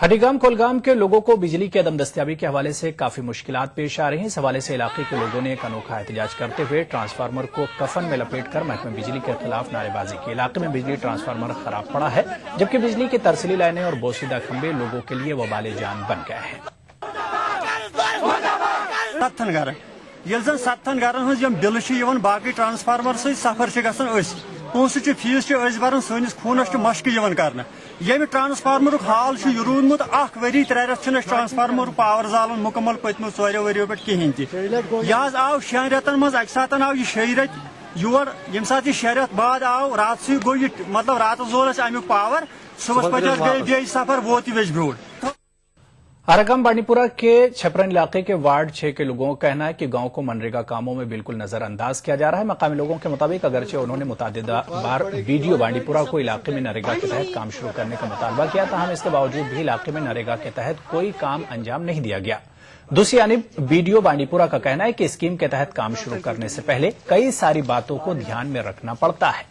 हडीगाम कोलगाम के लोगों को बिजली की अदम दस्तयाबी के हवाले से काफी मुश्किलात पेश आ रही हैं। इस हवाले से इलाके के लोगों ने एक अनोखा एहतजाज करते हुए ट्रांसफार्मर को कफन में लपेटकर महकमे बिजली के खिलाफ नारेबाजी की। इलाके में बिजली ट्रांसफार्मर खराब पड़ा है, जबकि बिजली की तरसीली लाइनें और बोसीदा खंभे लोगों के लिए वबाले जान बन गए हैं। बिल बाकी ट्रांसफार्मर सफर पोस फीस भरान सैनिस खूनस मशक कर ये ट्रांसफार्मर हाल रूदमुत वरी 3 रथ ट्रांसफार्मर पावर जालन मुकम्मल पत्मो 4 वरियों पे कहें तह आव 6 रतन मज अक सात आव यह 6 रत योर यम सात 6 रत बाद आव रात गो मतलब रात जोर अमुक पावर सुबह पे गई सफर वोत वेज ब्रोड। आरागाम बांडीपुरा के छपरन इलाके के वार्ड 6 के लोगों का कहना है कि गांव को मनरेगा कामों में बिल्कुल नजरअंदाज किया जा रहा है। मकामी लोगों के मुताबिक अगरचे उन्होंने मुतअद्दिदा बार वीडियो बांडीपुरा को इलाके में नरेगा के तहत काम शुरू करने का मुतालबा किया, ताहम इसके बावजूद भी इलाके में नरेगा के तहत कोई काम अंजाम नहीं दिया गया। दूसरी जानिब वीडियो बांडीपुरा का कहना है कि स्कीम के तहत काम शुरू करने से पहले कई सारी बातों को ध्यान में रखना पड़ता है।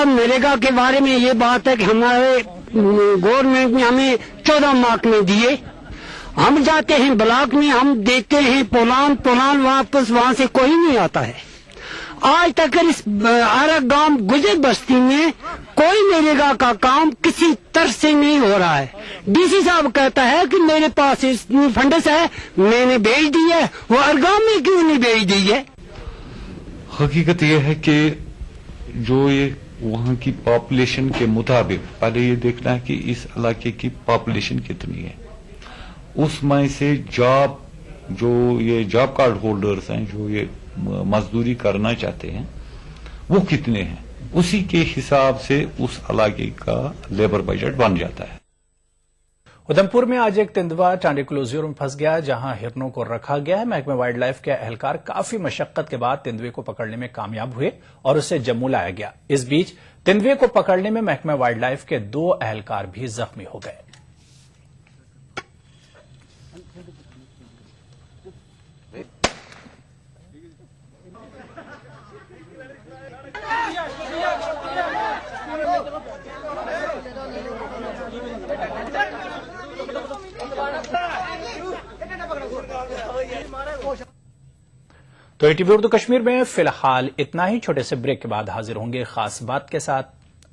नरेगा के बारे में ये बात है कि हमारे गवर्नमेंट ने हमें 14 मार्क में दिए। हम जाते हैं ब्लॉक में, हम देखते हैं पोलान वापस वहां से कोई नहीं आता है। आज तक इस आरागाम गुजर बस्ती में कोई नरेगा का काम किसी तरह से नहीं हो रहा है। डीसी साहब कहता है कि मेरे पास फंडस है, मैंने भेज दी है, वो आरागाम में क्यों नहीं भेज दी है? हकीकत यह है कि जो ये वहां की पॉपुलेशन के मुताबिक पहले ये देखना है कि इस इलाके की पॉपुलेशन कितनी है, उसमें से जॉब कार्ड होल्डर्स हैं जो ये मजदूरी करना चाहते हैं वो कितने हैं, उसी के हिसाब से उस इलाके का लेबर बजट बन जाता है। उधमपुर में आज एक तेंदुआ टांडे क्लोजियर में फंस गया, जहां हिरनों को रखा गया है। महकमे वाइल्ड लाइफ के एहलकार काफी मशक्कत के बाद तेंदुए को पकड़ने में कामयाब हुए और उसे जम्मू लाया गया। इस बीच तेंदुए को पकड़ने में महकमे वाइल्ड लाइफ के 2 एहलकार भी जख्मी हो गए। तो ईटीवी उर्दू कश्मीर में फिलहाल इतना ही। छोटे से ब्रेक के बाद हाजिर होंगे खास बात के साथ।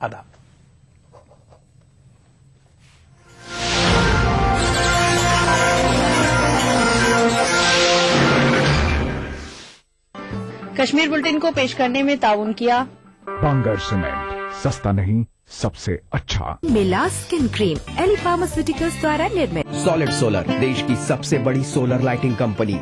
आदाब। कश्मीर बुलेटिन को पेश करने में ताउन किया बांगर सीमेंट, सस्ता नहीं सबसे अच्छा। मिला स्किन क्रीम एली फार्मास्यूटिकल्स द्वारा निर्मित। सॉलिड सोलर, देश की सबसे बड़ी सोलर लाइटिंग कंपनी।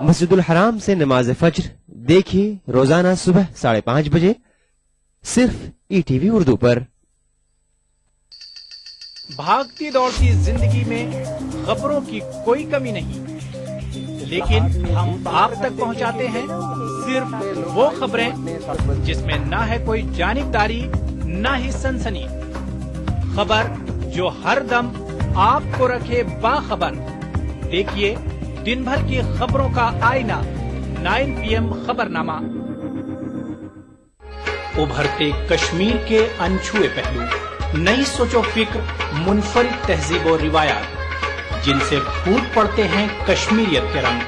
मस्जिदुल हराम से नमाज फज्र देखिए रोजाना सुबह 5:30 बजे सिर्फ ईटीवी उर्दू पर। भागती दौड़ती जिंदगी में खबरों की कोई कमी नहीं, लेकिन हम आप तक पहुंचाते हैं सिर्फ वो खबरें जिसमें ना है कोई जानिबदारी, ना ही सनसनी। खबर जो हर दम आपको रखे बाखबर। देखिए दिन भर की खबरों का आईना 9 PM खबरनामा। उभरते कश्मीर के अनछुए पहलू, नई सोचो फिक्र, मुनफरिद तहजीब और रिवायात जिनसे फूट पड़ते हैं कश्मीरियत के रंग।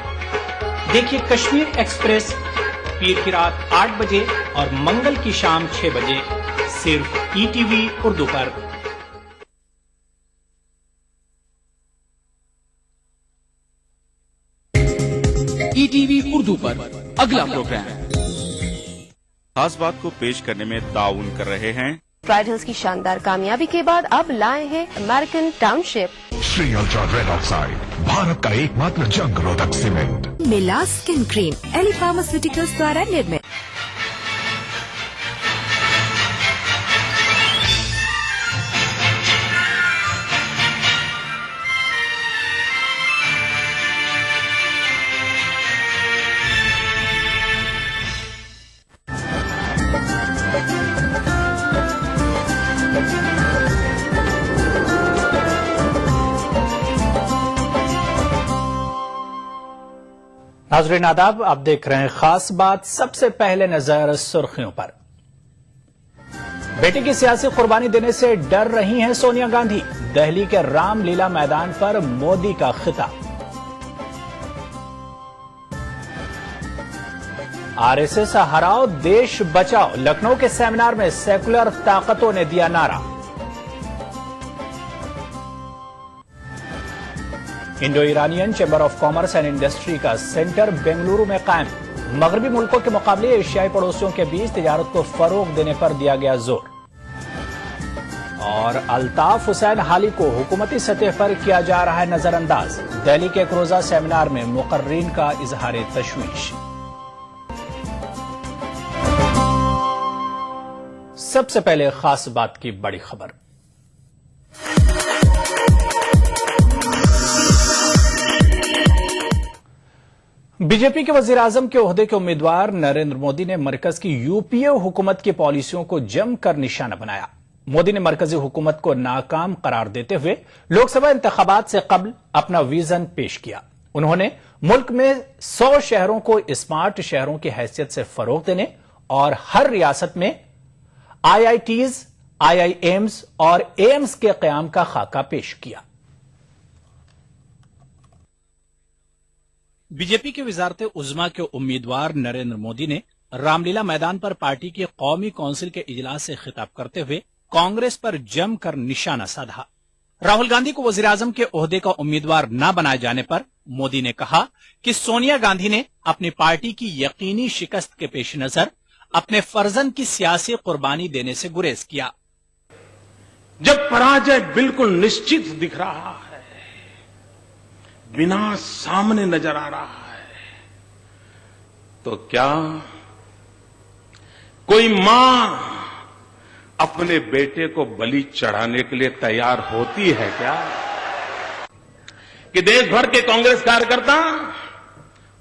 देखिए कश्मीर एक्सप्रेस पीर की रात 8 बजे और मंगल की शाम 6 बजे सिर्फ ईटीवी उर्दू पर। ईटीवी उर्दू पर अगला प्रोग्राम खास बात को पेश करने में ताउन कर रहे हैं। ट्राइडल्स की शानदार कामयाबी के बाद अब लाए हैं American township. Shri ultra red oxide, Bharat का एकमात्र जंग रोधक सीमेंट। मिला स्किन क्रीम एली फार्मास्यूटिकल्स द्वारा निर्मित। नाज़रीन आदाब, आप देख रहे हैं खास बात। सबसे पहले नजर सुर्खियों पर। बेटे की सियासी कुर्बानी देने से डर रही हैं सोनिया गांधी। दिल्ली के रामलीला मैदान पर मोदी का खिताब। आरएसएस हराओ देश बचाओ, लखनऊ के सेमिनार में सेकुलर ताकतों ने दिया नारा। Indo Iranian chamber of commerce and industry का सेंटर बेंगलुरु में कायम। मगरबी मुल्कों के मुकाबले एशियाई पड़ोसियों के बीच तिजारत को फरोग देने पर दिया गया जोर। और अल्ताफ हुसैन हाली को हुकूमती सतह पर किया जा रहा है नजरअंदाज। दिल्ली के एक रोजा सेमिनार में मुकर्रीन का इजहार तशवीश। सबसे पहले खास बात की बड़ी खबर। बीजेपी के वजीर आजम के ओहदे के उम्मीदवार नरेंद्र मोदी ने मरकज की यूपीए हुकूमत की पॉलिसियों को जमकर निशाना बनाया। मोदी ने मरकजी हुकूमत को नाकाम करार देते हुए लोकसभा इंतखाबात से कबल अपना विजन पेश किया। उन्होंने मुल्क में 100 शहरों को स्मार्ट शहरों की हैसियत से फरोग देने और हर रियासत में आईआईटीज, आईआईएम्स और एम्स के कयाम का खाका पेश किया। बीजेपी के वजारत उज़्मा के उम्मीदवार नरेंद्र मोदी ने रामलीला मैदान पर पार्टी की कौमी कौंसिल के इजलास से खिताब करते हुए कांग्रेस पर जमकर निशाना साधा। राहुल गांधी को वजीर आजम के ओहदे का उम्मीदवार न बनाए जाने पर मोदी ने कहा कि सोनिया गांधी ने अपनी पार्टी की यकीनी शिकस्त के पेश नजर अपने फर्जन की सियासी कुर्बानी देने से गुरेज किया। जब पराजय बिल्कुल निश्चित दिख रहा है, विनाश सामने नजर आ रहा है, तो क्या कोई मां अपने बेटे को बलि चढ़ाने के लिए तैयार होती है क्या? कि देश भर के कांग्रेस कार्यकर्ता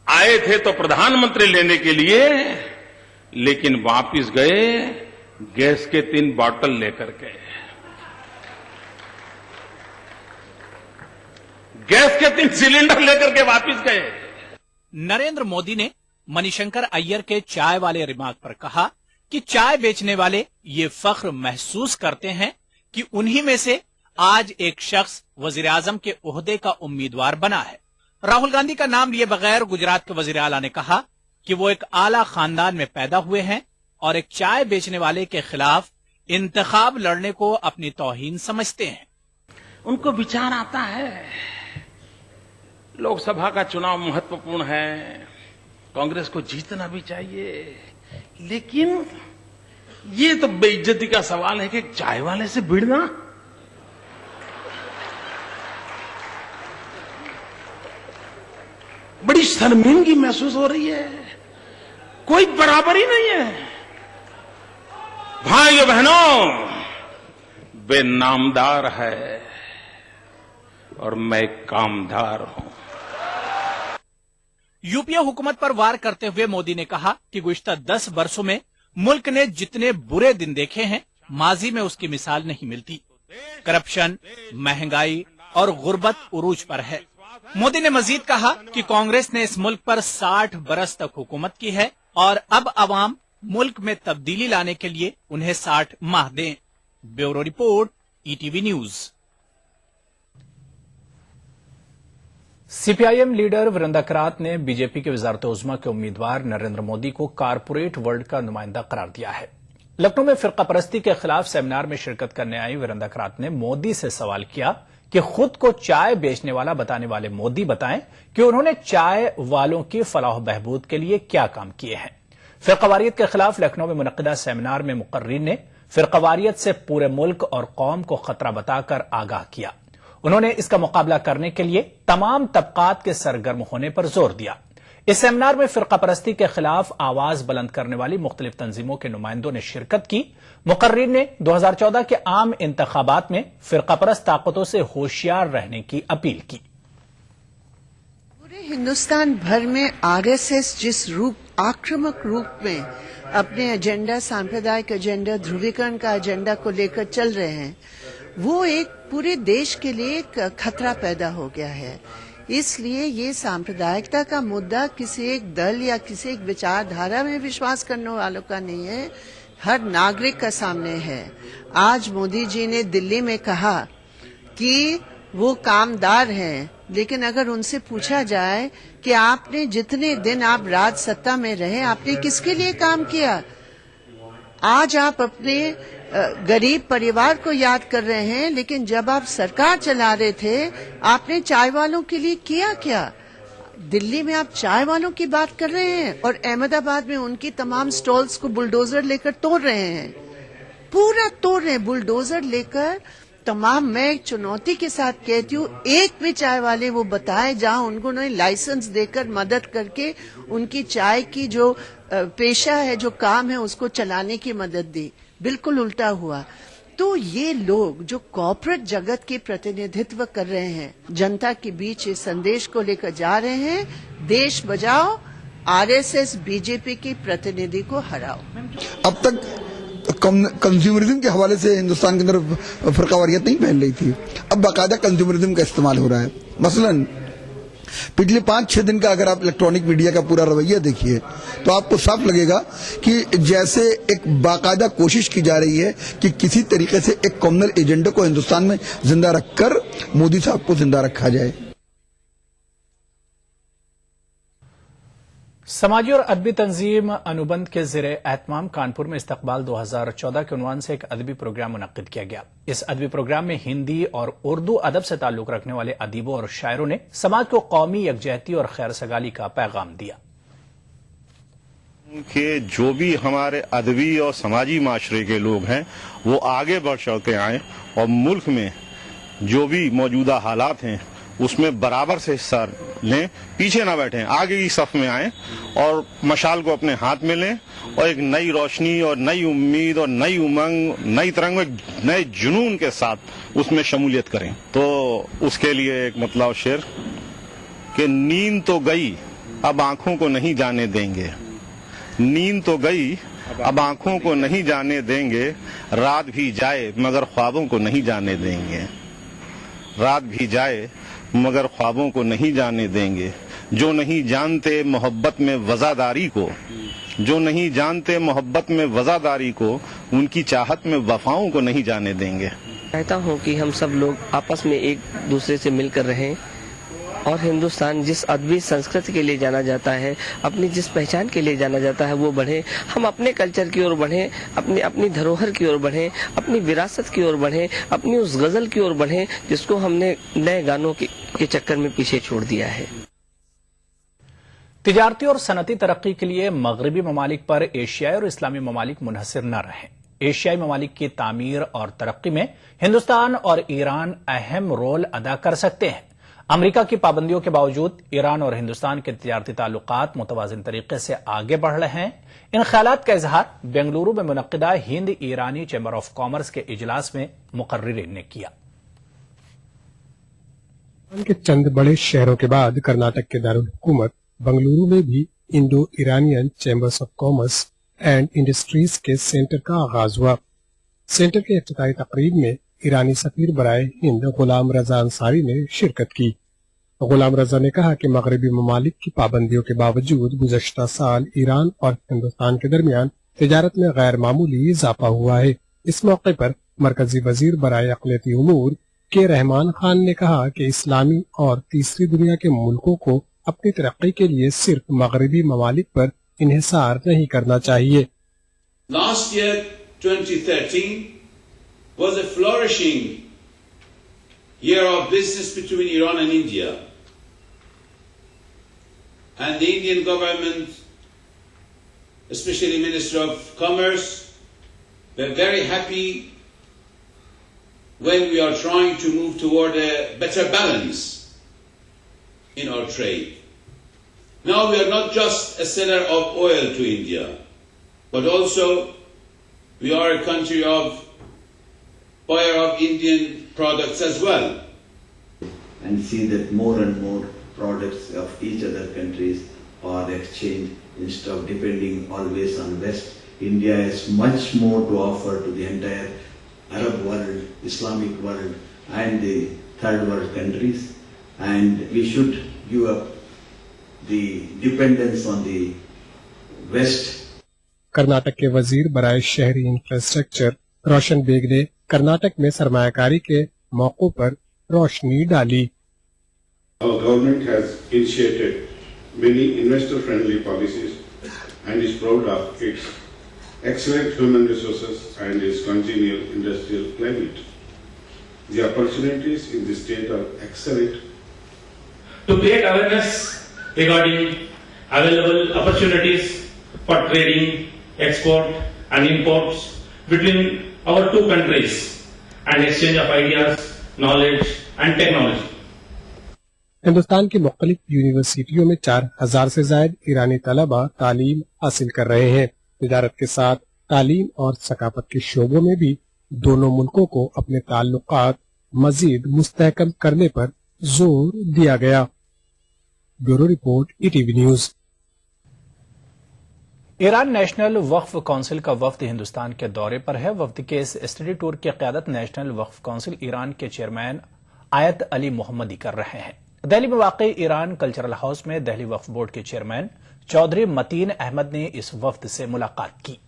आए थे तो प्रधानमंत्री लेने के लिए, लेकिन वापस गए गैस के 3 बॉटल लेकर के। गैस के 3 सिलेंडर लेकर के वापस गए। नरेंद्र मोदी ने मणिशंकर अय्यर के चाय वाले रिमार्क पर कहा कि चाय बेचने वाले ये फख्र महसूस करते हैं कि उन्हीं में से आज एक शख्स वजीर आजम के ओहदे का उम्मीदवार बना है। राहुल गांधी का नाम लिए बगैर गुजरात के वजीर आला ने कहा कि वो एक आला खानदान में पैदा हुए हैं और एक चाय बेचने वाले के खिलाफ इंतखाब लड़ने को अपनी तौहीन समझते हैं। उनको विचार आता है लोकसभा का चुनाव महत्वपूर्ण है, कांग्रेस को जीतना भी चाहिए, लेकिन ये तो बेइज्जती का सवाल है कि चाय वाले से भिड़ना। बड़ी शर्मिंदगी महसूस हो रही है, कोई बराबरी नहीं है। भाइयों बहनों, वे नामदार है और मैं कामदार हूं। यूपीए हुकूमत पर वार करते हुए मोदी ने कहा कि गुज़िश्ता 10 वर्षों में मुल्क ने जितने बुरे दिन देखे हैं, माजी में उसकी मिसाल नहीं मिलती। करप्शन, महंगाई और गुर्बत उरूज पर है। मोदी ने मजीद कहा कि कांग्रेस ने इस मुल्क पर 60 बरस तक हुकूमत की है और अब अवाम मुल्क में तब्दीली लाने के लिए उन्हें 60 माह दें। Bureau report, ETV news. CPIM leader Virendra Karat ने बीजेपी के वजारत उज़्मा के उम्मीदवार नरेंद्र मोदी को कारपोरेट वर्ल्ड का नुमाइंदा करार दिया है। लखनऊ में फिरका परस्ती के खिलाफ सेमिनार में शिरकत करने आई वीरेंद्र करात ने मोदी से सवाल किया कि खुद को चाय बेचने वाला बताने वाले मोदी बताएं कि उन्होंने चाय वालों की फलाह बहबूद के लिए क्या काम किए हैं। फिरकावारियत के खिलाफ लखनऊ में मुनक्किदा सेमिनार में मुकर्रीन ने फिरकावारियत से पूरे मुल्क और कौम को खतरा बताकर आगाह किया। انہوں نے اس کا مقابلہ کرنے کے لیے تمام طبقات کے سرگرم ہونے پر زور دیا۔ اس سیمینار میں فرقہ پرستی کے خلاف آواز بلند کرنے والی مختلف تنظیموں کے نمائندوں نے شرکت کی۔ مقررین نے 2014 کے عام انتخابات میں فرقہ پرست طاقتوں سے ہوشیار رہنے کی اپیل کی۔ پورے ہندوستان بھر میں RSS جس آکرمک روپ میں اپنے ایجنڈا، سامپردائک ایجنڈا، دھرویکرن کا ایجنڈا کو لے کر چل رہے ہیں، وہ ایک پورے دیش کے لیے ایک خطرہ پیدا ہو گیا ہے۔ اس لیے یہ سامپردائکتا کا مدعا کسی ایک دل یا کسی ایک وچار دھارا میں وشواس کرنے والوں کا نہیں ہے، ہر ناگرک کا سامنے ہے۔ آج مودی جی نے دلی میں کہا کہ وہ کامدار ہیں، لیکن اگر ان سے پوچھا جائے کہ آپ نے جتنے دن آپ راج ستا میں رہے، آپ نے کس کے لیے کام کیا؟ آج آپ اپنے غریب پریوار کو یاد کر رہے ہیں، لیکن جب آپ سرکار چلا رہے تھے آپ نے چائے والوں کے لیے کیا کیا؟ دلی میں آپ چائے والوں کی بات کر رہے ہیں اور احمد آباد میں ان کی تمام سٹالز کو بلڈوزر لے کر توڑ رہے ہیں، پورا توڑ رہے ہیں بلڈوزر لے کر تمام۔ میں ایک چنوتی کے ساتھ کہتی ہوں، ایک بھی چائے والے وہ بتائے جہاں ان کو لائسنس دے کر مدد کر کے ان کی چائے کی جو پیشہ ہے، جو کام ہے، اس کو چلانے کی مدد دی۔ بالکل الٹا ہوا۔ تو یہ لوگ جو کارپوریٹ جگت کی پرتیندھتو کر رہے ہیں، جنتا کے بیچ اس سندیش کو لے کر جا رہے ہیں، دیش بچاؤ، RSS BJP کی پرتیندھی کو ہراؤ۔ اب تک کنزیومرزم کے حوالے سے ہندوستان کے اندر فرقہ واریت نہیں پھیل رہی تھی، اب باقاعدہ کنزیومرزم کا استعمال ہو رہا ہے۔ مثلاً پچھلے 5-6 دن کا اگر آپ الیکٹرانک میڈیا کا پورا رویہ دیکھیے تو آپ کو صاف لگے گا کہ جیسے ایک باقاعدہ کوشش کی جا رہی ہے کہ کسی طریقے سے ایک کامنل ایجنڈا کو ہندوستان میں زندہ رکھ کر مودی صاحب کو زندہ رکھا جائے۔ سماجی اور ادبی تنظیم انوبندھ کے زیر اہتمام کانپور میں استقبال 2014 کے عنوان سے ایک ادبی پروگرام منعقد کیا گیا۔ اس ادبی پروگرام میں ہندی اور اردو ادب سے تعلق رکھنے والے ادیبوں اور شاعروں نے سماج کو قومی یکجہتی اور خیر سگالی کا پیغام دیا۔ کہ جو بھی ہمارے ادبی اور سماجی معاشرے کے لوگ ہیں وہ آگے بڑھ چڑھ کے آئیں اور ملک میں جو بھی موجودہ حالات ہیں اس میں برابر سے حصہ لیں، پیچھے نہ بیٹھیں، آگے کی صف میں آئیں اور مشال کو اپنے ہاتھ میں لیں اور ایک نئی روشنی اور نئی امید اور نئی امنگ، نئی ترنگ، نئے جنون کے ساتھ اس میں شمولیت کریں۔ تو اس کے لیے ایک مطلب شعر کہ نیند تو گئی اب آنکھوں کو نہیں جانے دیں گے، نیند تو گئی اب آنکھوں کو نہیں جانے دیں گے، رات بھی جائے مگر خوابوں کو نہیں جانے دیں گے، رات بھی جائے مگر خوابوں کو نہیں جانے دیں گے، جو نہیں جانتے محبت میں وفاداری کو، جو نہیں جانتے محبت میں وفاداری کو، ان کی چاہت میں وفاؤں کو نہیں جانے دیں گے۔ چاہتا ہوں کہ ہم سب لوگ آپس میں ایک دوسرے سے مل کر رہیں اور ہندوستان جس ادبی سنسکرتی کے لیے جانا جاتا ہے، اپنی جس پہچان کے لیے جانا جاتا ہے وہ بڑھے، ہم اپنے کلچر کی اور بڑھیں، اپنی دھروہر کی اور بڑھیں، اپنی وراثت کی اور بڑھیں، اپنی اس غزل کی اور بڑھیں جس کو ہم نے نئے گانوں کے چکر میں پیچھے چھوڑ دیا ہے۔ تجارتی اور صنعتی ترقی کے لیے مغربی ممالک پر ایشیائی اور اسلامی ممالک منحصر نہ رہیں۔ ایشیائی ممالک کی تعمیر اور ترقی میں ہندوستان اور ایران اہم رول ادا کر سکتے ہیں۔ امریکہ کی پابندیوں کے باوجود ایران اور ہندوستان کے تجارتی تعلقات متوازن طریقے سے آگے بڑھ رہے ہیں۔ ان خیالات کا اظہار بنگلورو میں منعقدہ ہند ایرانی چیمبر آف کامرس کے اجلاس میں مقررین نے کیا۔ کے چند بڑے شہروں کے بعد کرناٹک کے دارالحکومت بنگلورو میں بھی Indo Iranian chambers of commerce and industries کے سینٹر کا آغاز ہوا۔ سینٹر کے افتتاحی تقریب میں ایرانی سفیر برائے ہند غلام رضا انصاری نے شرکت کی۔ غلام رضا نے کہا کہ مغربی ممالک کی پابندیوں کے باوجود گزشتہ سال ایران اور ہندوستان کے درمیان تجارت میں غیر معمولی اضافہ ہوا ہے۔ اس موقع پر مرکزی وزیر برائے اقلیتی امور کے رحمان خان نے کہا کہ اسلامی اور تیسری دنیا کے ملکوں کو اپنی ترقی کے لیے صرف مغربی ممالک پر انحصار نہیں کرنا چاہیے۔ Last year, 2013, was a flourishing year of business between Iran and India. And the Indian government, especially Minister of Commerce, were very happy when we are trying to move toward a better balance in our trade. Now we are not just a seller of oil to India, but also we are a country of buyer of Indian products as well. And see that more and more products of each other countries are exchanged instead of depending always on West. India has much more to offer to the entire Arab world, Islamic world and the third world countries, and we should give up the dependence on the West. Karnataka के वजीर बराए शहरी infrastructure रोशन bag ने कर्नाटक में सरमायाकारी के मौकों पर रोशनी डाली। Our government has initiated many investor-friendly policies and is proud of its excellent human resources and its congenial industrial climate. The opportunities in the state are excellent. To create awareness regarding available opportunities for trading, export and imports between our two countries and exchange of ideas, knowledge and technology. Hindustan की मुख्तलिफ यूनिवर्सिटियों में 4000 से ज्यादा ईरानी तलबा तालीम हासिल कर रहे हैं। तिजारत के साथ तालीम और सकाफत के शोबों में भी दोनों मुल्कों को अपने ताल्लुकात मजीद मुस्तहकम करने पर जोर दिया गया। Bureau report ETV news. Iran national वक्फ काउंसिल का वफ्द हिंदुस्तान के दौरे पर है। वफ्द के इस स्टडी टूर की क़यादत नेशनल वक्फ काउंसिल ईरान के चेयरमैन आयत अली मोहम्मदी कर रहे हैं। दिल्ली में वाक़ई ईरान कल्चरल हाउस में दिल्ली वक्फ बोर्ड के चेयरमैन चौधरी मतीन अहमद ने इस वफ्द से मुलाकात की।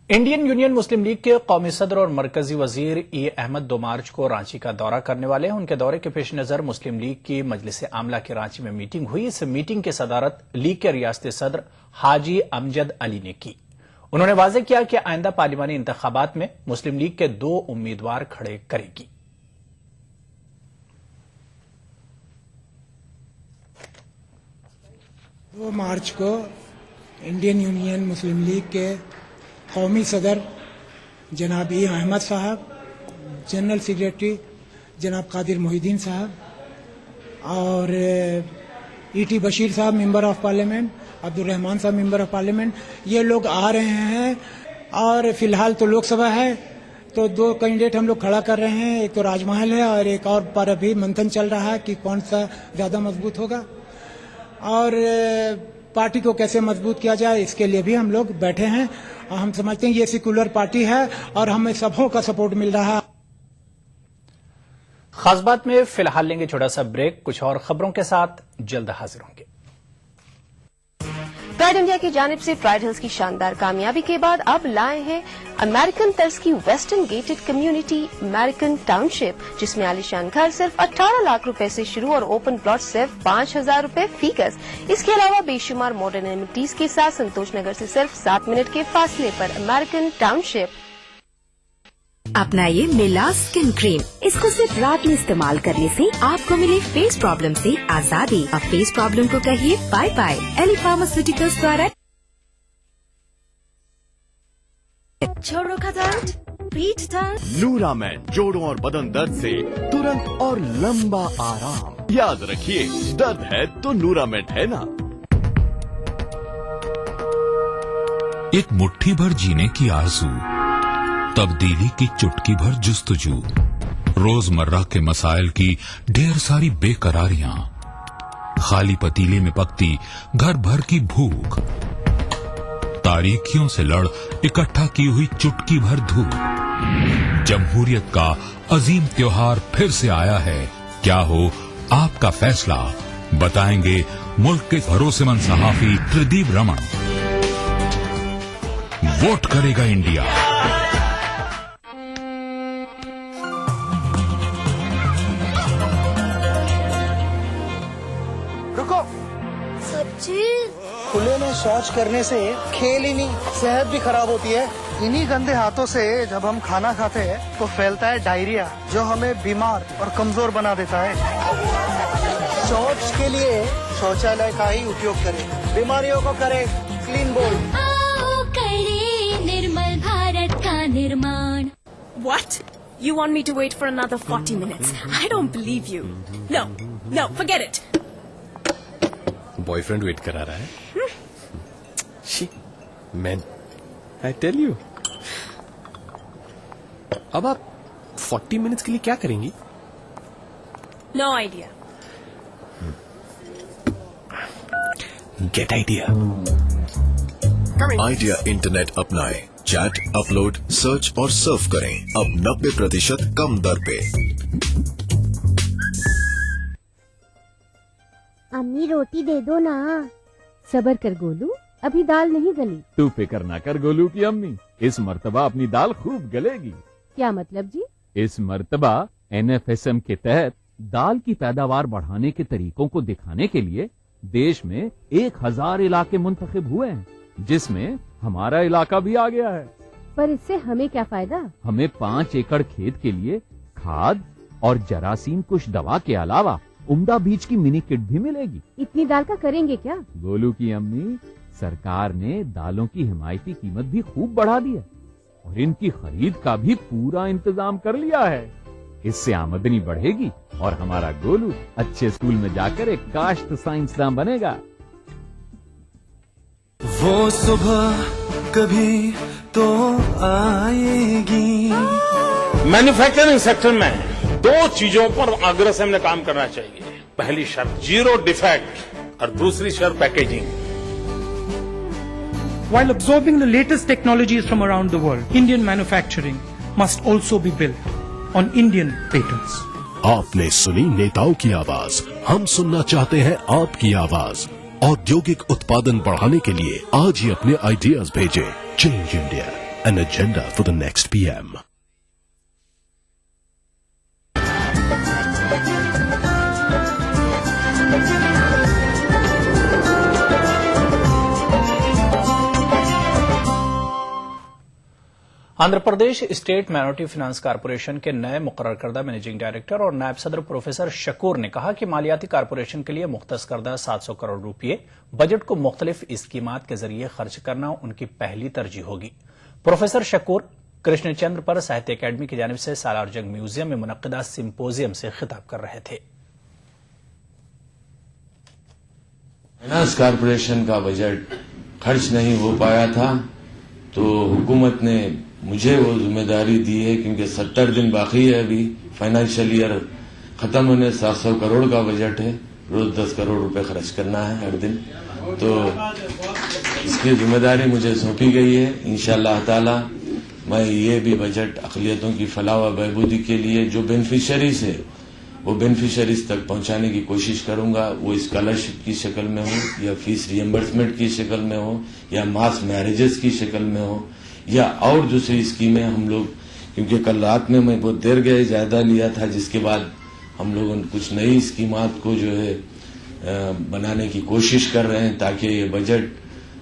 इंडियन यूनियन मुस्लिम लीग के कौमी सदर और मरकजी वजीर ए अहमद 2 मार्च को रांची का दौरा करने वाले हैं। उनके दौरे के पेश नजर मुस्लिम लीग की मजलिस आमला की रांची में मीटिंग हुई। इस मीटिंग की सदारत लीग के रियासती सदर हाजी अमजद अली ने की। उन्होंने वाज़ेह किया कि आइंदा पार्लिमानी इंतखाबात में मुस्लिम लीग के 2 उम्मीदवार खड़े करेगी। 2 मार्च को इंडियन यूनियन मुस्लिम लीग के कौमी सदर जनाब ए अहमद साहब, जनरल सेक्रेटरी जनाब कादिर मोहिद्दीन साहब और ईटी बशीर साहब member of parliament, Abdul Rahman साहब मेंबर ऑफ पार्लियामेंट, ये लोग आ रहे हैं। और फिलहाल तो लोकसभा है तो 2 कैंडिडेट हम लोग खड़ा कर रहे हैं। एक तो राजमहल है और एक और पर अभी मंथन चल रहा है कि कौन सा ज्यादा मजबूत होगा और पार्टी को कैसे मजबूत किया जाए, इसके लिए भी हम लोग बैठे हैं। हम समझते हैं ये सेक्युलर पार्टी है और हमें सबों का सपोर्ट मिल रहा है। खास बात में फिलहाल लेंगे छोटा सा ब्रेक। कुछ और खबरों के साथ जल्द हाजिर होंगे। प्राइड इंडिया की जानिब से प्राइड हिल्स की शानदार कामयाबी के बाद अब लाए हैं अमेरिकन तर्ज की western gated community American township, जिसमें आलीशान घर सिर्फ 18 लाख रुपए से शुरू और ओपन प्लॉट सिर्फ 5000 रुपए फी गज। इसके अलावा बेशुमार मॉडर्न एमिनिटीज के साथ संतोष नगर से सिर्फ 7 मिनट के फासले पर अमेरिकन टाउनशिप। अपनाइए मिलास स्किन क्रीम। इसको सिर्फ रात में इस्तेमाल करने से आपको मिले फेस प्रॉब्लम से आजादी। अब फेस प्रॉब्लम को कहिए बाय बाय। एली फार्मास्यूटिकल्स द्वारा छोड़ो का दर्द, पीठ दर्द, नूरामेंट जोड़ों और बदन दर्द से तुरंत और लंबा आराम। याद रखिए, दर्द है तो नूरामेंट है ना। एक मुट्ठी भर जीने की आरज़ू, तब्दीली की चुटकी भर जुस्तजू, रोजमर्रा के मसाइल की ढेर सारी बेकरारियां, खाली पतीले में पकती घर भर की भूख, तारीखियों से लड़ इकट्ठा की हुई चुटकी भर धूप। जमहूरियत का अजीम त्योहार फिर से आया है। क्या हो आपका फैसला, बताएंगे मुल्क के भरोसेमंद सहाफी त्रिदीप रमन। वोट करेगा इंडिया। रुको, सच्ची खुले में शौच करने से खेल ही नहीं सेहत भी खराब होती है। इन्हीं गंदे हाथों से जब हम खाना खाते हैं तो फैलता है डायरिया, जो हमें बीमार और कमजोर बना देता है। शौच के लिए शौचालय का ही उपयोग करें, बीमारियों को करें क्लीन बोल्ड। आओ करें निर्मल भारत का निर्माण। What? You want me to wait for another 40 minutes? I don't believe you. No, forget it. Boyfriend wait करा रहा है। She, man, I tell you. अब आप 40 मिनट्स के लिए क्या करेंगी? No idea. Get idea. Idea internet अपनाएं, चैट, अपलोड, सर्च और सर्फ करें अब 90% कम दर पे। अम्मी रोटी दे दो ना। सबर कर गोलू, अभी दाल नहीं गली। तू फिक्र ना कर गोलू की अम्मी, इस मर्तबा अपनी दाल खूब गलेगी। क्या मतलब जी? इस मर्तबा NFSM के तहत दाल की पैदावार बढ़ाने के तरीकों को दिखाने के लिए देश में 1000 इलाके मुंतखब हुए हैं, जिसमें हमारा इलाका भी आ गया है। पर इससे हमें क्या फायदा? हमें 5 एकड़ खेत के लिए खाद और जरासीम कुश दवा के अलावा उम्दा बीज की मिनी किट भी मिलेगी। इतनी दाल का करेंगे क्या? गोलू की अम्मी, सरकार ने दालों की हिमायती कीमत भी खूब बढ़ा दी है और इनकी खरीद का भी पूरा इंतजाम कर लिया है। इससे आमदनी बढ़ेगी और हमारा गोलू अच्छे स्कूल में जाकर एक काश्त साइंसदान बनेगा। वो सुबह कभी तो आएगी। मैन्युफैक्चरिंग सेक्टर में 2 चीजों पर आग्रह से हमने काम करना चाहिए। पहली शर्त 0 डिफेक्ट और दूसरी शर्त packaging. While absorbing the latest technologies from around the world, Indian manufacturing must also be built on Indian patents. आपने सुनी नेताओं की आवाज, हम सुनना चाहते हैं आपकी आवाज। औद्योगिक उत्पादन बढ़ाने के लिए आज ही अपने आइडियाज भेजें। Change India, an agenda for the next PM। Andhra Pradesh state minority finance corporation के नए मुकर्रर करदा मैनेजिंग डायरेक्टर और नायब सदर प्रोफेसर शकूर ने कहा कि मालियाती कारपोरेशन के लिए मुख्तस करदा 700 करोड़ रुपये बजट को मुख्तलिफ स्कीमात के जरिए खर्च करना उनकी पहली तरजीह होगी। प्रोफेसर शकूर कृष्णचंद्र पर साहित्य अकेडमी की जानिब से सालार जंग म्यूजियम में मुनक्किदा सिंपोजियम से खिताब कर रहे थे। फाइनेंस कारपोरेशन का बजट खर्च नहीं हो पाया था तो हुकूमत ने मुझे वो जिम्मेदारी दी है, क्योंकि 70 दिन बाकी है अभी फाइनेंशियल ईयर खत्म होने। 700 करोड़ का बजट है, रोज 10 करोड़ रुपए खर्च करना है हर दिन, तो इसकी जिम्मेदारी मुझे सौंपी गई है। इंशाअल्लाह ताला मैं ये भी बजट अक़लियतों की फलाह व बहबूदी के लिए जो बेनिफिशरीज है वो बेनिफिशरीज तक पहुंचाने की कोशिश करूंगा। वो स्कॉलरशिप की शक्ल में हो या फीस रियम्बर्समेंट की शक्ल में हो या मास मैरिजेस की शक्ल में हो या और दूसरी स्कीमें हम लोग, क्योंकि कल रात में मैं बहुत देर गए जायजा लिया था, जिसके बाद हम लोग कुछ नई स्कीमात को जो है बनाने की कोशिश कर रहे हैं ताकि ये बजट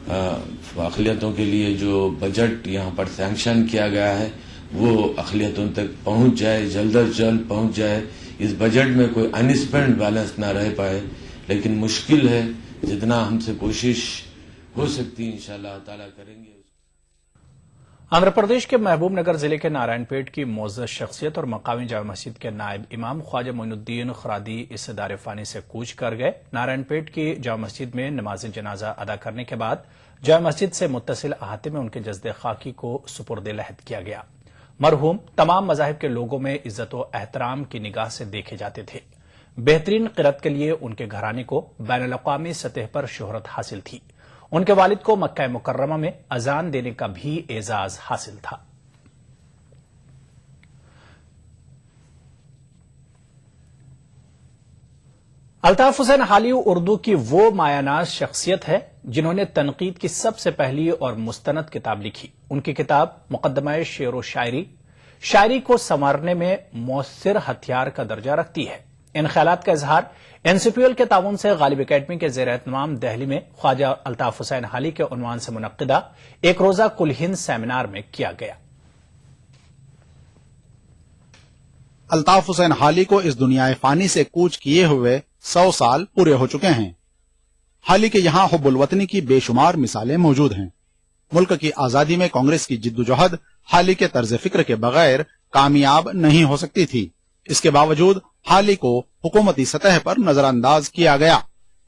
अक़लियतों के लिए जो बजट यहाँ पर सैंक्शन किया गया है वो अक़लियतों तक पहुंच जाए, जल्द अज जल्द पहुंच जाए। इस बजट में कोई अनस्पेंड बैलेंस ना रह पाए, लेकिन मुश्किल है, जितना हमसे कोशिश हो सकती है इंशाअल्लाह ताला करेंगे। आंध्र प्रदेश के महबूब नगर जिले के नारायणपेट की मोअज़्ज़ज़ शख्सियत और मकामी जामा मस्जिद के नायब इमाम ख्वाजा मोइनुद्दीन खरादी इस दार फानी से कूच कर गए। नारायणपेट की जामा मस्जिद में नमाज जनाजा अदा करने के बाद जामा मस्जिद से मुत्तसिल अहाते में उनके जस्द खाकी को सुपुर्द लहद किया गया। मरहूम तमाम मज़ाहिब के लोगों में इज्जत व एहतराम की निगाह से देखे जाते थे। बेहतरीन क़िरात के लिए उनके घराने को बैनुल-अक़वामी सतह पर शोहरत हासिल थी। उनके वालिद को मक्का मुकर्रमा में अजान देने का भी एजाज हासिल था। अल्ताफ हुसैन हाली उर्दू की वो मायानाज शख्सियत है जिन्होंने तनकीद की सबसे पहली और मुस्तनद किताब लिखी। उनकी किताब मुक़द्दमा शेर व शायरी को संवारने में मौसर हथियार का दर्जा रखती है। ان خیالات کا اظہار NCPL کے تعاون سے غالب اکیڈمی کے زیر اہتمام دہلی میں خواجہ الطاف حسین حالی کے عنوان سے منعقدہ ایک روزہ کل ہند سیمینار میں کیا گیا۔ الطاف حسین حالی کو اس دنیا فانی سے کوچ کیے ہوئے 100 سال پورے ہو چکے ہیں۔ حالی کے یہاں حب الوطنی کی بے شمار مثالیں موجود ہیں۔ ملک کی آزادی میں کانگریس کی جدوجہد حالی کے طرز فکر کے بغیر کامیاب نہیں ہو سکتی تھی۔ اس کے باوجود حالی کو حکومتی سطح پر نظر انداز کیا گیا۔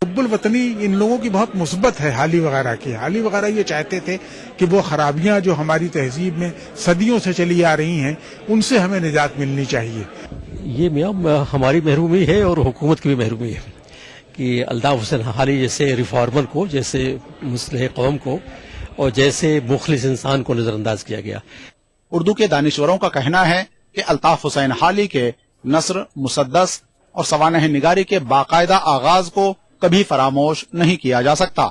حب الوطنی ان لوگوں کی بہت مثبت ہے حالی وغیرہ کی۔ حالی وغیرہ یہ چاہتے تھے کہ وہ خرابیاں جو ہماری تہذیب میں صدیوں سے چلی آ رہی ہیں ان سے ہمیں نجات ملنی چاہیے۔ یہ میاں ہماری محرومی ہے اور حکومت کی بھی محرومی ہے کہ الطاف حسین حالی جیسے ریفارمر کو، جیسے مصلح قوم کو اور جیسے مخلص انسان کو نظر انداز کیا گیا۔ اردو کے دانشوروں کا کہنا ہے کہ الطاف حسین حالی کے نثر، مسدس اور سوانح نگاری کے باقاعدہ آغاز کو کبھی فراموش نہیں کیا جا سکتا۔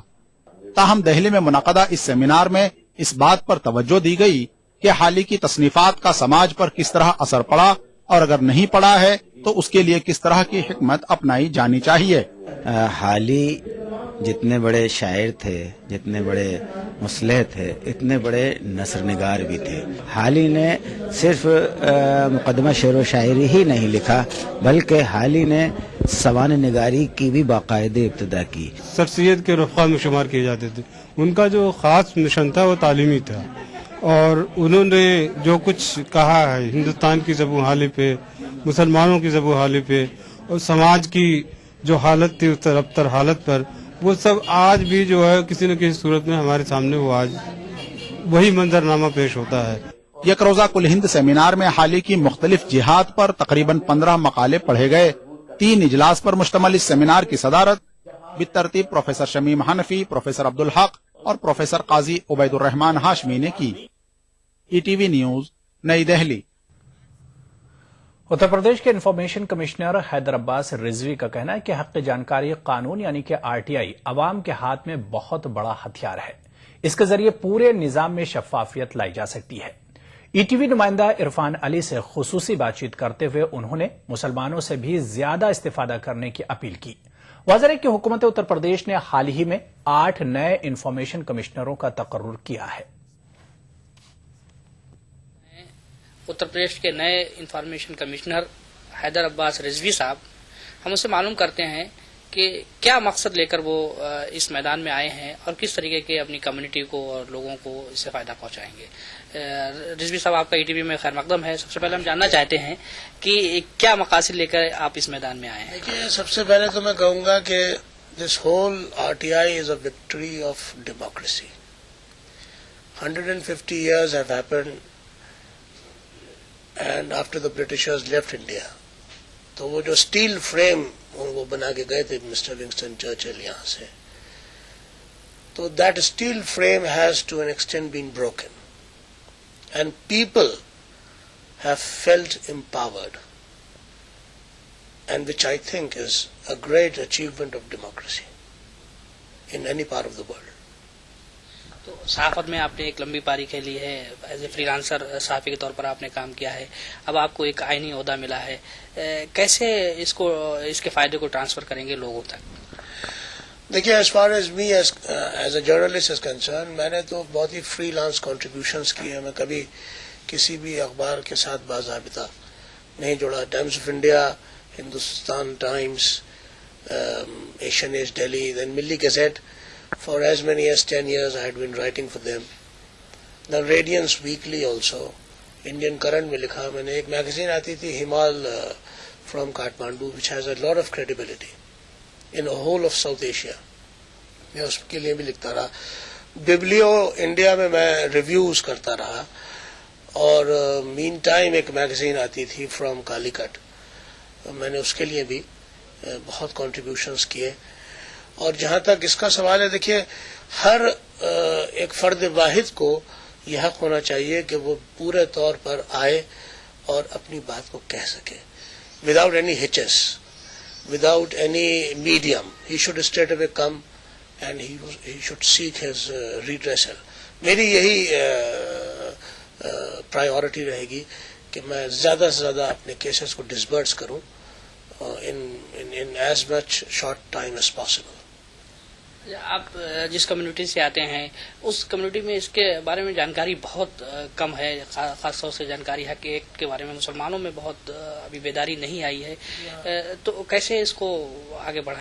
تاہم دہلی میں منعقدہ اس سیمینار میں اس بات پر توجہ دی گئی کہ حالی کی تصنیفات کا سماج پر کس طرح اثر پڑا اور اگر نہیں پڑا ہے تو اس کے لیے کس طرح کی حکمت اپنائی جانی چاہیے۔ حالی جتنے بڑے شاعر تھے، جتنے بڑے مصلح تھے، اتنے بڑے نثر نگار بھی تھے۔ حالی نے صرف مقدمہ شعر و شاعری ہی نہیں لکھا بلکہ حالی نے سوانح نگاری کی بھی باقاعدہ ابتدا کی۔ سر سید کے رفقا میں شمار کیے جاتے تھے۔ ان کا جو خاص مشن تھا وہ تعلیمی تھا اور انہوں نے جو کچھ کہا ہے ہندوستان کی زبوں حالی پہ، مسلمانوں کی زبوں حالی پہ اور سماج کی جو حالت تھی اس رفتر حالت پر، وہ سب آج بھی جو ہے کسی نہ کسی صورت میں ہمارے سامنے وہ آج وہی منظرنامہ پیش ہوتا ہے۔ یک روزہ کل ہند سیمینار میں حالی کی مختلف جہاد پر تقریباً 15 مقالے پڑھے گئے۔ 3 اجلاس پر مشتمل اس سیمینار کی صدارت بالترتیب پروفیسر شمیم حنفی، پروفیسر عبدالحق اور پروفیسر قاضی عبید الرحمان ہاشمی نے کی۔ ETV نیوز، نئی دہلی۔ اتر پردیش کے انفارمیشن کمشنر حیدر عباس رضوی کا کہنا ہے کہ حق جانکاری قانون یعنی کہ RTI عوام کے ہاتھ میں بہت بڑا ہتھیار ہے۔ اس کے ذریعے پورے نظام میں شفافیت لائی جا سکتی ہے۔ ETV نمائندہ عرفان علی سے خصوصی بات چیت کرتے ہوئے انہوں نے مسلمانوں سے بھی زیادہ استفادہ کرنے کی اپیل کی۔ واضح ہے کہ حکومت اتر پردیش نے حال ہی میں 8 نئے انفارمیشن کمشنروں کا تقرر کیا ہے۔ اتر پردیش کے نئے انفارمیشن کمشنر حیدر عباس رضوی صاحب، ہم اسے معلوم کرتے ہیں کہ کیا مقصد لے کر وہ اس میدان میں آئے ہیں اور کس طریقے کے اپنی کمیونٹی کو اور لوگوں کو اس سے فائدہ پہنچائیں گے۔ رضوی صاحب، آپ کا ETV میں خیر مقدم ہے۔ سب سے پہلے ہم جاننا چاہتے ہیں کہ کیا مقاصد لے کر آپ اس میدان میں آئے ہیں۔ دیکھیے، سب سے پہلے تو میں کہوں گا کہ this whole RTI is a victory of democracy. 150 years have happened and after the Britishers left India. تو وہ جو اسٹیل فریم وہ بنا کے گئے تھے مسٹر ونسٹن چرچل یہاں سے، تو that steel frame has to an extent been broken and people have felt empowered and which I think is a great achievement of democracy in any part of the world. تو صحافت میں آپ نے ایک لمبی پاری کھیلی ہے، ایز اے فری لانسر صحافی کے طور پر آپ نے کام کیا ہے، اب آپ کو ایک آئینی عہدہ ملا ہے، کیسے اس کے فائدے کو ٹرانسفر کریں گے لوگوں تک؟ دیکھیے، as far as me as a journalist is concern, میں نے تو بہت ہی فری لانس کنٹریبیوشنس کی ہیں۔ میں کبھی کسی بھی اخبار کے ساتھ باضابطہ نہیں جڑا۔ Times of India, Hindustan Times, Asian Age daily, دین Milli Gazette. For as many as 10 years I had been writing for them. The Radiance Weekly also. Indian Current میں لکھا میں نے. ایک میگزین آتی تھی ہمال from Kathmandu which has a lot of credibility in the whole of South Asia. میں اس کے لیے بھی لکھتا رہا. ببلیو انڈیا میں ریویوز کرتا رہا. اور مین ٹائم ایک میگزین آتی تھی فرام کالیکٹ، میں نے اس کے لیے بھی بہت کنٹریبیوشنز کیے. اور جہاں تک اس کا سوال ہے، دیکھیے ہر ایک فرد واحد کو یہ حق ہونا چاہیے کہ وہ پورے طور پر آئے اور اپنی بات کو کہہ سکے without any hitches, without any medium. He should straight away come and he should seek his redressal. میری یہی پرائیورٹی رہے گی کہ میں زیادہ سے زیادہ اپنے کیسز کو ڈسبرس کروں in as much short time as possible. آپ جس کمیونٹی سے آتے ہیں اس کمیونٹی میں اس کے بارے میں جانکاری بہت کم ہے، خاص طور سے جانکاری حق ایکٹ کے بارے میں مسلمانوں میں بہت ابھی بیداری نہیں آئی ہے، تو کیسے اس کو آگے بڑھائیں؟